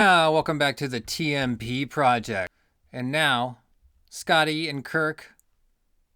Welcome back to the TMP project. And now, Scotty and Kirk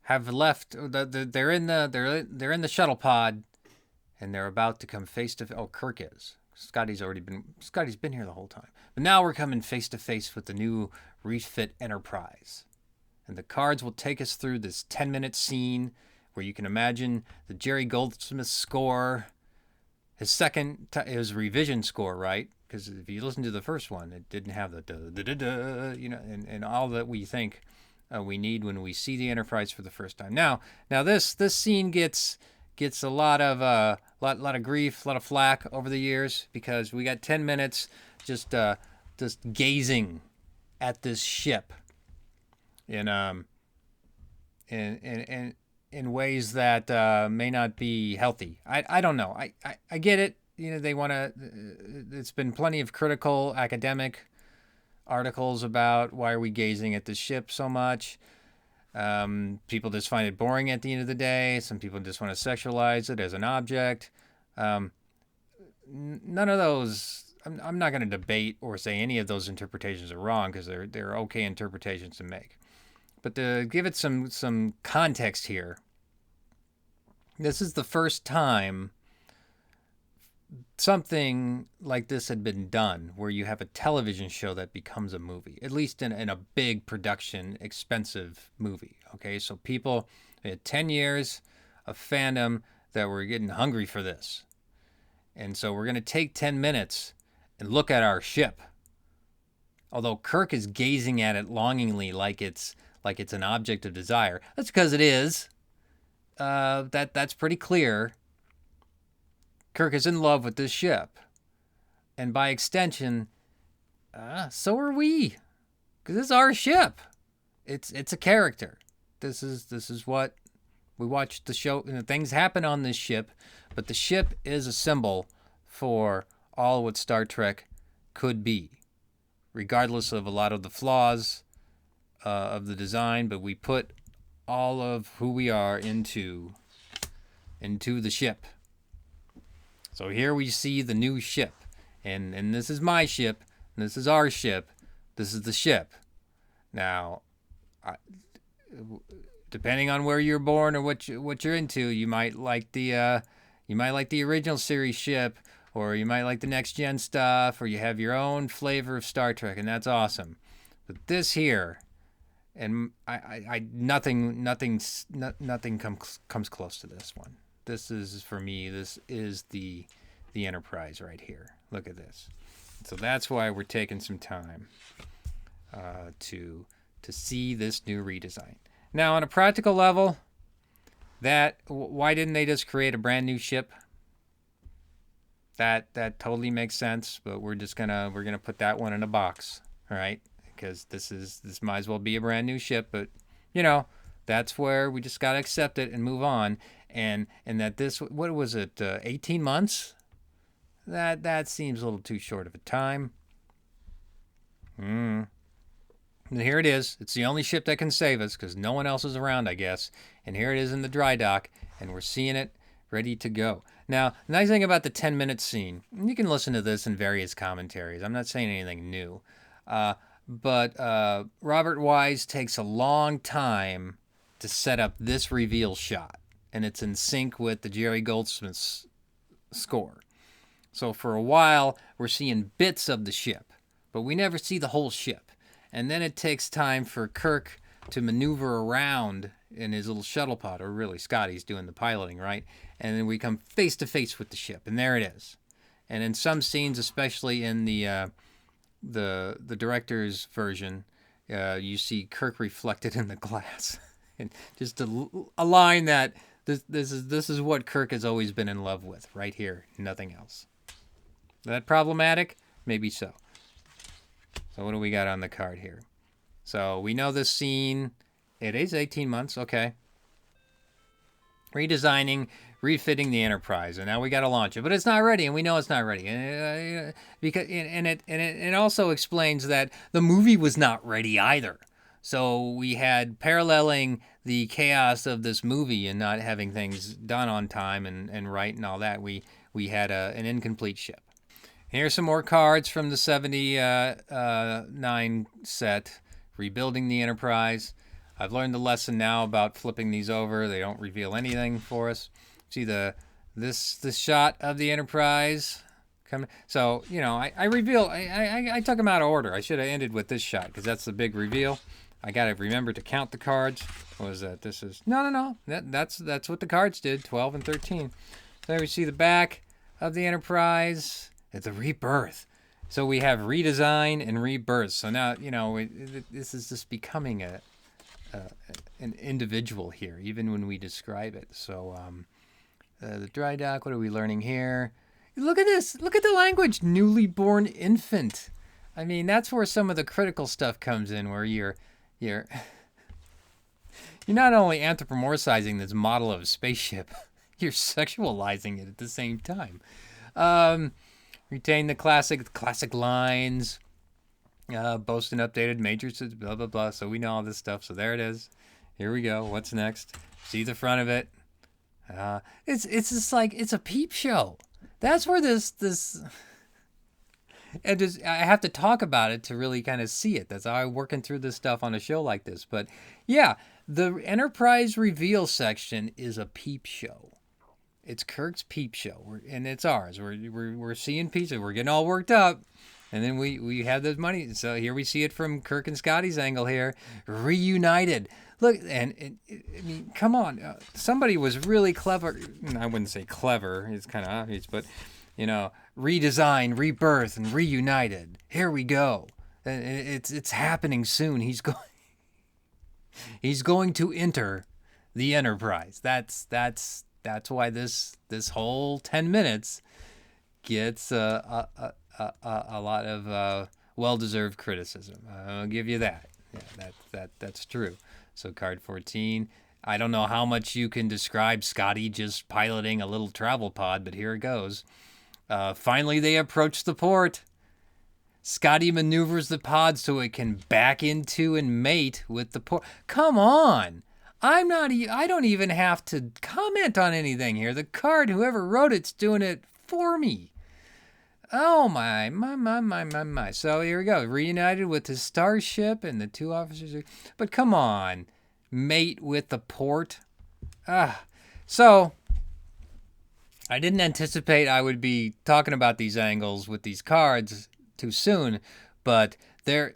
have left. They're in the shuttle pod, and they're about to come face to face. Oh, Kirk is. Scotty's been here the whole time. But now we're coming face to face with the new refit Enterprise, and the cards will take us through this 10-minute scene where you can imagine the Jerry Goldsmith score, his revision score, right? Because if you listen to the first one, it didn't have the da-da-da-da, and all that we think we need when we see the Enterprise for the first time. Now this scene gets a lot of grief, a lot of flack over the years because we got 10 minutes just gazing at this ship in ways that may not be healthy. I don't know. I get it. They want to. It's been plenty of critical academic articles about why are we gazing at this ship so much. People just find it boring at the end of the day. Some people just want to sexualize it as an object. None of those. I'm not going to debate or say any of those interpretations are wrong because they're okay interpretations to make. But to give it some context here, this is the first time something like this had been done where you have a television show that becomes a movie, at least in a big production, expensive movie. Okay, so people had 10 years of fandom that were getting hungry for this. And so we're going to take 10 minutes and look at our ship. Although Kirk is gazing at it longingly like it's an object of desire. That's because it is. That's pretty clear. Kirk is in love with this ship. And by extension, so are we. Because it's our ship. It's a character. This is what we watch the show. Things happen on this ship, but the ship is a symbol for all what Star Trek could be, regardless of a lot of the flaws of the design. But we put all of who we are into the ship. So here we see the new ship, and this is my ship, and this is our ship, this is the ship. Now, depending on where you're born or what you're into, you might like the original series ship, or you might like the next gen stuff, or you have your own flavor of Star Trek, and that's awesome. But this here, and nothing comes close to this one. This is, for me, this is the Enterprise right here. Look at this. So that's why we're taking some time to see this new redesign. Now, on a practical level, why didn't they just create a brand new ship? That totally makes sense, but we're gonna put that one in a box, all right? Because this might as well be a brand new ship, but that's where we just gotta accept it and move on. And that this, what was it, 18 months? That seems a little too short of a time. And here it is. It's the only ship that can save us because no one else is around, I guess. And here it is in the dry dock, and we're seeing it ready to go. Now, the nice thing about the 10-minute scene, you can listen to this in various commentaries. I'm not saying anything new. But Robert Wise takes a long time to set up this reveal shot, and it's in sync with the Jerry Goldsmith's score. So for a while, we're seeing bits of the ship, but we never see the whole ship. And then it takes time for Kirk to maneuver around in his little shuttle pod, or really Scotty's doing the piloting, right? And then we come face to face with the ship, and there it is. And in some scenes, especially in the director's version, you see Kirk reflected in the glass. And just a line that this is what Kirk has always been in love with, right here, nothing else. Is that problematic? Maybe so. So what do we got on the card here? So we know this scene, it is 18 months, okay. Redesigning, refitting the Enterprise, and now we got to launch it, but it's not ready, and we know it's not ready, and it also explains that the movie was not ready either. So we had paralleling the chaos of this movie and not having things done on time and right and all that. We had an incomplete ship. Here's some more cards from the 79 set, rebuilding the Enterprise. I've learned the lesson now about flipping these over. They don't reveal anything for us. See this shot of the Enterprise coming. So I took them out of order. I should have ended with this shot because that's the big reveal. I gotta remember to count the cards. What was that? This is no. That's what the cards did. 12 and 13. So there we see the back of the Enterprise. It's a rebirth. So we have redesign and rebirth. So now this is just becoming an individual here, even when we describe it. So the dry dock. What are we learning here? Look at this. Look at the language. Newly born infant. I mean, that's where some of the critical stuff comes in, where you're not only anthropomorphizing this model of a spaceship, you're sexualizing it at the same time. Retain the classic lines. Boast an updated matrices, blah blah blah. So we know all this stuff. So there it is. Here we go. What's next? See the front of it. It's just like it's a peep show. That's where this and just, I have to talk about it to really kind of see it. That's how I'm working through this stuff on a show like this. But yeah, the Enterprise reveal section is a peep show. It's Kirk's peep show, and it's ours. We're seeing pizza. We're getting all worked up, and then we have those money. So here we see it from Kirk and Scotty's angle here. Reunited. Look, and I mean, come on. Somebody was really clever. I wouldn't say clever. It's kind of obvious, but redesign, rebirth, and reunited. Here we go. It's happening soon. He's going to enter the Enterprise. That's why this whole 10 minutes gets a lot of well-deserved criticism. I'll give you that. Yeah, that's true. So card 14. I don't know how much you can describe Scotty just piloting a little travel pod, but here it goes. Finally, they approach the port. Scotty maneuvers the pod so it can back into and mate with the port. Come on. I don't even have to comment on anything here. The card, whoever wrote it's doing it for me. Oh my. So here we go. Reunited with the starship and the two officers. But come on. Mate with the port. So I didn't anticipate I would be talking about these angles with these cards too soon, but I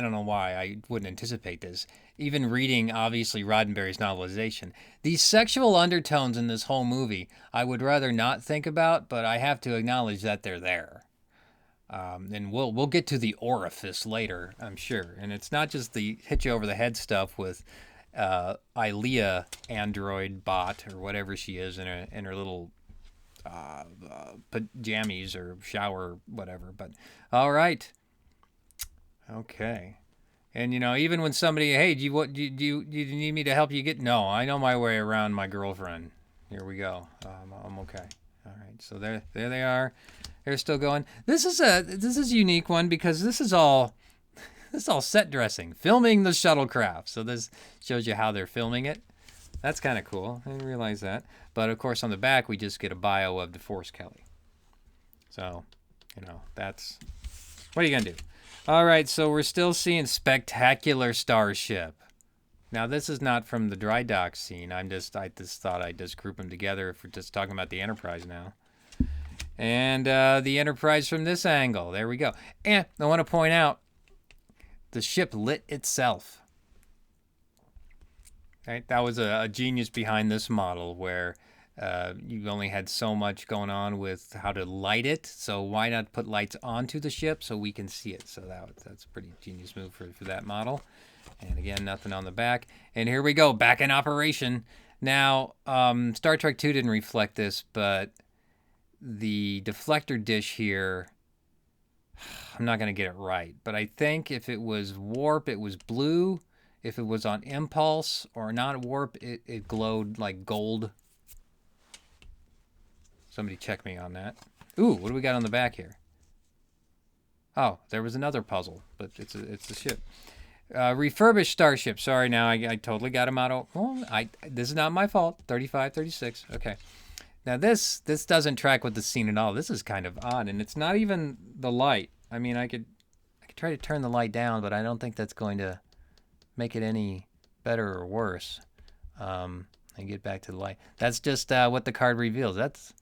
don't know why I wouldn't anticipate this. Even reading, obviously, Roddenberry's novelization. These sexual undertones in this whole movie, I would rather not think about, but I have to acknowledge that they're there. And we'll get to the orifice later, I'm sure. And it's not just the hit you over the head stuff with Ilea android bot or whatever she is in her little pajamas or shower, whatever. But all right. Okay. And even when somebody, hey, do you need me to help you get? No, I know my way around my girlfriend. Here we go. I'm okay. All right. So there they are. They're still going. This is a unique one because this is all set dressing, filming the shuttlecraft. So this shows you how they're filming it. That's kind of cool. I didn't realize that. But of course, on the back we just get a bio of DeForest Kelly. So, that's what are you gonna do? All right, so we're still seeing spectacular starship. Now, this is not from the dry dock scene. I just thought I'd just group them together if we're just talking about the Enterprise now. And the Enterprise from this angle. There we go. And I want to point out, the ship lit itself. Right? That was a genius behind this model where you only had so much going on with how to light it. So why not put lights onto the ship so we can see it? So that's a pretty genius move for that model. And again, nothing on the back. And here we go, back in operation. Now, Star Trek 2 didn't reflect this, but the deflector dish here, I'm not going to get it right. But I think if it was warp, it was blue. If it was on impulse or not warp, it glowed like gold. Somebody check me on that. Ooh, what do we got on the back here? Oh, there was another puzzle, but it's the ship. Refurbished starship. Sorry, now I totally got him out of... Well, this is not my fault. 35, 36. Okay. Now this doesn't track with the scene at all. This is kind of odd, and it's not even the light. I mean, I could try to turn the light down, but I don't think that's going to make it any better or worse. And get back to the light. That's just what the card reveals. That's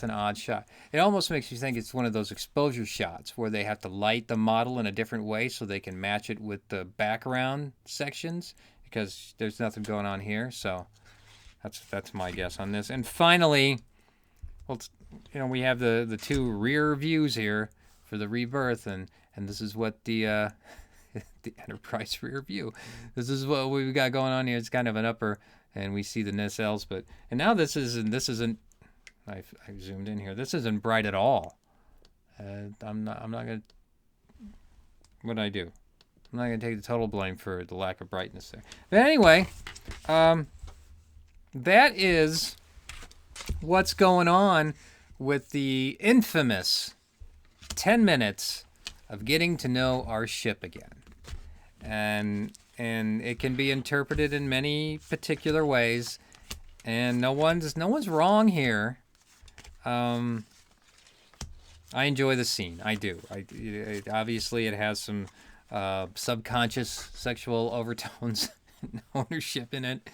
an odd shot. It almost makes you think it's one of those exposure shots where they have to light the model in a different way so they can match it with the background sections, because there's nothing going on here. So that's my guess on this. And finally, well, we have the two rear views here for the Rebirth, and this is what the the Enterprise rear view. This is what we've got going on here. It's kind of an upper, and we see the nacelles, and now this isn't. I've zoomed in here. This isn't bright at all. I'm not gonna. What did I do? I'm not gonna take the total blame for the lack of brightness there. But anyway, that is what's going on with the infamous 10 minutes of getting to know our ship again. And it can be interpreted in many particular ways, and no one's wrong here. I enjoy the scene. I do. Obviously it has some subconscious sexual overtones and ownership in it.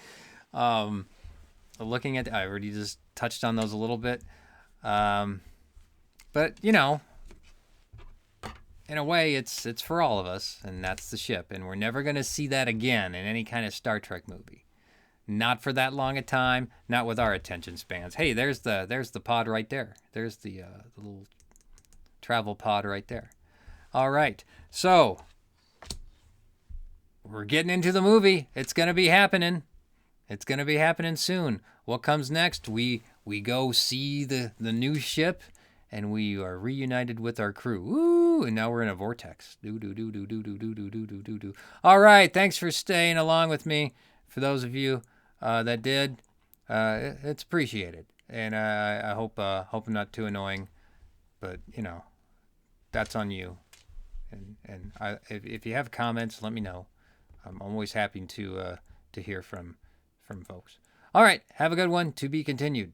Looking at, I already just touched on those a little bit. But in a way, it's for all of us, and that's the ship. And we're never going to see that again in any kind of Star Trek movie. Not for that long a time, not with our attention spans. Hey, there's the pod right there. There's the little travel pod right there. All right, so we're getting into the movie. It's going to be happening. It's going to be happening soon. What comes next? We go see the new ship, and we are reunited with our crew. Woo! And now we're in a vortex. All right, thanks for staying along with me. For those of you that did, it's appreciated. And I hope I'm not too annoying, but that's on you. And if you have comments, let me know. I'm always happy to hear from folks. All right, have a good one. To be continued.